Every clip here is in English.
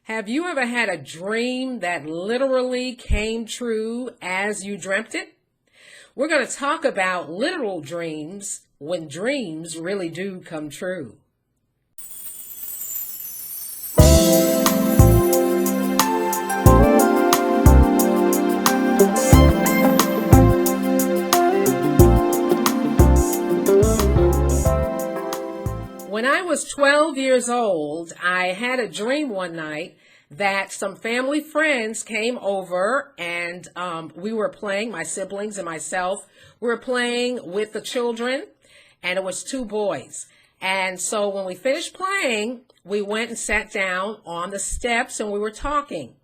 Have you ever had a dream that literally came true as you dreamt it? We're going to talk about literal dreams when dreams really do come true. When I was 12 years old, I had a dream one night that some family friends came over and we were playing, my siblings and myself, we were playing with the children, and it was two boys. And so when we finished playing, we went and sat down on the steps and we were talking.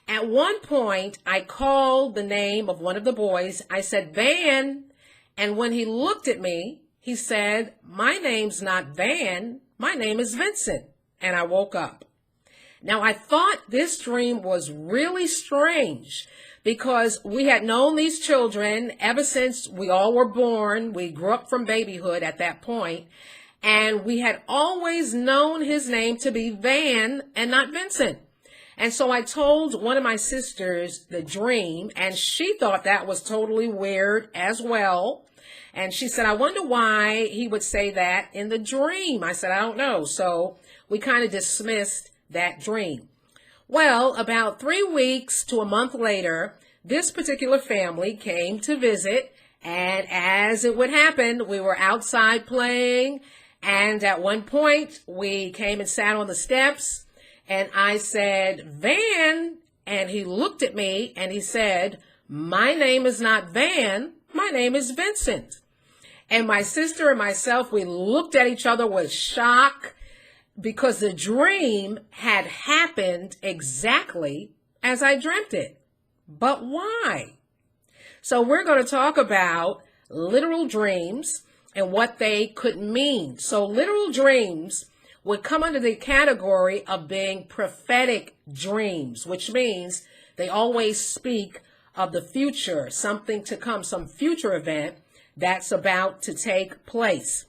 At one point, I called the name of one of the boys. I said, Van. And when he looked at me, he said, my name's not Van, my name is Vincent. And I woke up. Now, I thought this dream was really strange because we had known these children ever since we all were born. We grew up from babyhood at that point, and we had always known his name to be Van and not Vincent. And so I told one of my sisters the dream, and she thought that was totally weird as well. And she said, I wonder why he would say that in the dream. I said, I don't know. So we kind of dismissed that dream. Well, about 3 weeks to a month later, this particular family came to visit. And as it would happen, we were outside playing. And at one point, we came and sat on the steps. And I said, Van. And he looked at me and he said, my name is not Van. My name is Vincent. And my sister and myself, we looked at each other with shock because the dream had happened exactly as I dreamt it. But why? So we're going to talk about literal dreams and what they could mean. So literal dreams would come under the category of being prophetic dreams, which means they always speak of the future, something to come, some future event that's about to take place.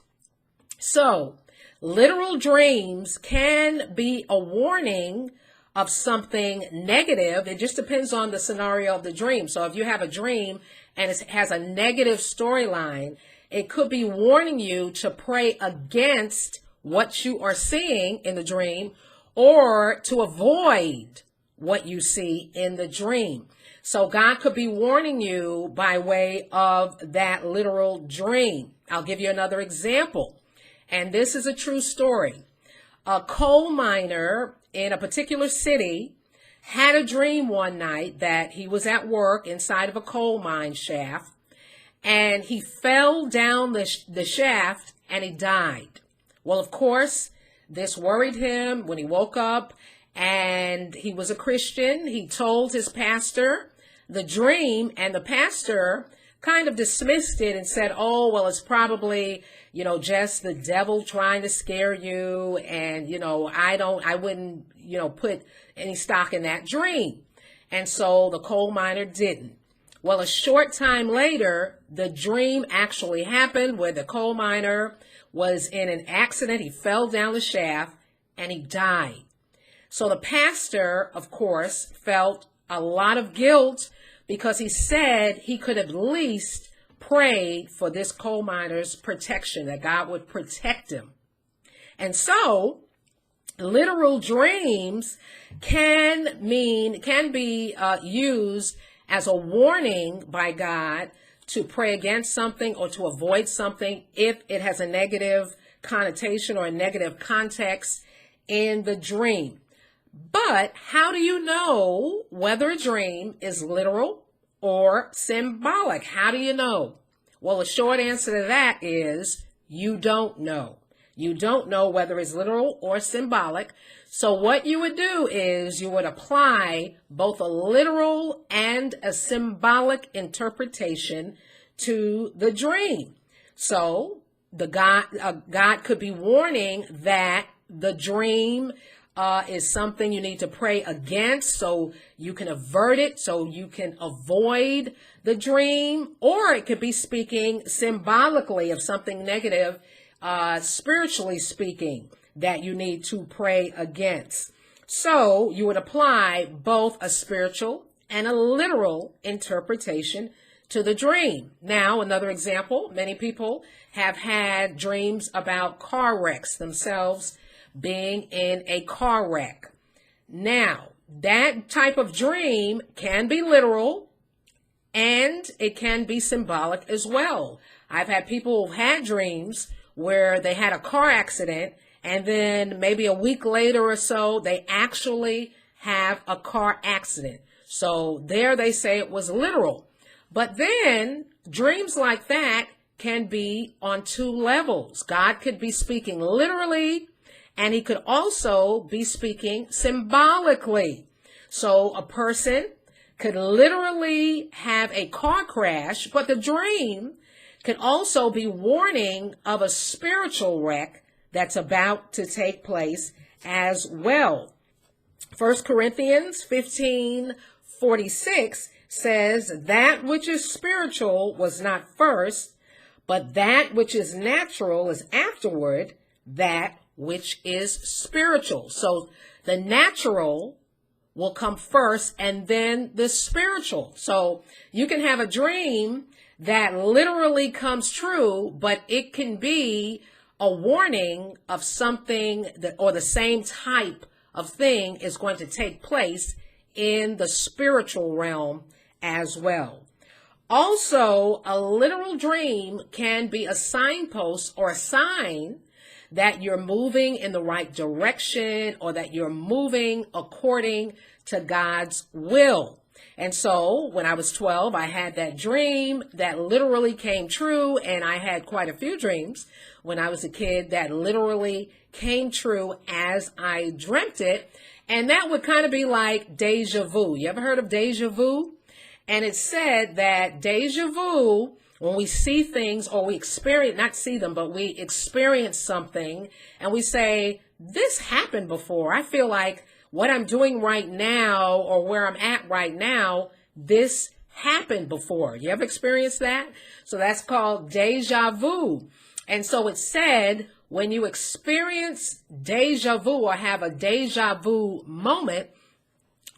So, literal dreams can be a warning of something negative. It just depends on the scenario of the dream. So, if you have a dream and it has a negative storyline, it could be warning you to pray against what you are seeing in the dream or to avoid what you see in the dream. So God could be warning you by way of that literal dream. I'll give you another example. And this is a true story. A coal miner in a particular city had a dream one night that he was at work inside of a coal mine shaft, and he fell down the shaft and he died. Well, of course, this worried him when he woke up, and he was a Christian. He told his pastor the dream, and the pastor kind of dismissed it and said, oh, well, it's probably, just the devil trying to scare you. And, I wouldn't, put any stock in that dream. And so the coal miner didn't. Well, a short time later, the dream actually happened where the coal miner was in an accident. He fell down the shaft and he died. So the pastor, of course, felt a lot of guilt because he said he could at least pray for this coal miner's protection, that God would protect him. And so literal dreams can be used as a warning by God to pray against something or to avoid something if it has a negative connotation or a negative context in the dream. But how do you know whether a dream is literal or symbolic? How do you know? Well, the short answer to that is you don't know. You don't know whether it's literal or symbolic. So what you would do is you would apply both a literal and a symbolic interpretation to the dream. So God could be warning that the dream is something you need to pray against so you can avert it, so you can avoid the dream, or it could be speaking symbolically of something negative, spiritually speaking, that you need to pray against. So you would apply both a spiritual and a literal interpretation to the dream. Now, another example, many people have had dreams about car wrecks, themselves being in a car wreck. Now, that type of dream can be literal and it can be symbolic as well. I've had people who've had dreams where they had a car accident and then maybe a week later or so, they actually have a car accident. So there they say it was literal. But then dreams like that can be on two levels. God could be speaking literally, and he could also be speaking symbolically. So a person could literally have a car crash, but the dream could also be warning of a spiritual wreck that's about to take place as well. 1 Corinthians 15:46 says, that which is spiritual was not first, but that which is natural is afterward, that which is spiritual. So the natural will come first and then the spiritual. So you can have a dream that literally comes true, but it can be a warning of something that, or the same type of thing is going to take place in the spiritual realm as well. Also, a literal dream can be a signpost or a sign that you're moving in the right direction or that you're moving according to God's will. And so when I was 12, I had that dream that literally came true, and I had quite a few dreams when I was a kid that literally came true as I dreamt it. And that would kind of be like deja vu. You ever heard of deja vu? And it said that deja vu, when we see things or we experience, not see them, but we experience something and we say, this happened before. I feel like what I'm doing right now or where I'm at right now, this happened before. You ever experienced that? So that's called deja vu. And so it said, when you experience deja vu or have a deja vu moment,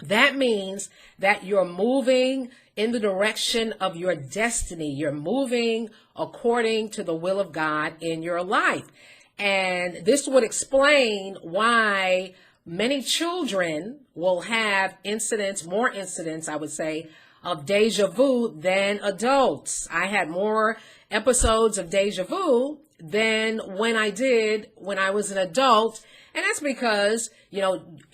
that means that you're moving in the direction of your destiny. You're moving according to the will of God in your life. And this would explain why many children will have more incidents, I would say, of deja vu than adults. I had more episodes of deja vu than when I did when I was an adult. And that's because,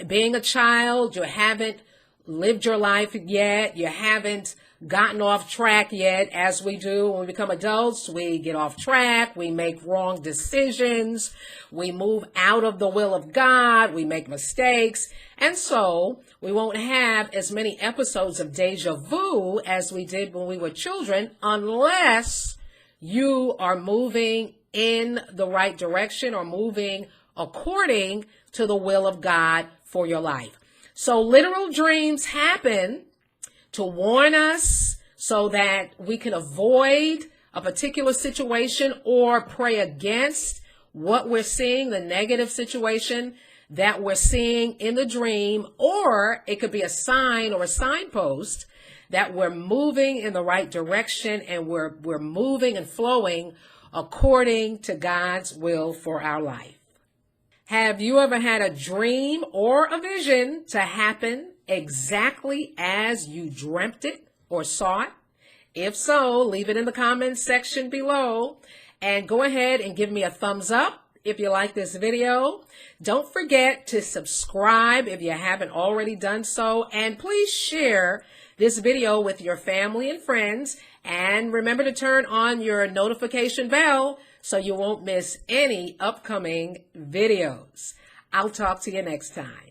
being a child, you haven't lived your life yet. You haven't gotten off track yet. As we do when we become adults, we get off track. We make wrong decisions. We move out of the will of God. We make mistakes. And so we won't have as many episodes of deja vu as we did when we were children, unless you are moving in the right direction or moving according to the will of God for your life. So literal dreams happen to warn us so that we can avoid a particular situation or pray against what we're seeing, the negative situation that we're seeing in the dream, or it could be a sign or a signpost that we're moving in the right direction and we're moving and flowing according to God's will for our life. Have you ever had a dream or a vision to happen exactly as you dreamt it or saw it? If so, leave it in the comments section below and go ahead and give me a thumbs up if you like this video. Don't forget to subscribe if you haven't already done so, and please share this video with your family and friends, and remember to turn on your notification bell so you won't miss any upcoming videos. I'll talk to you next time.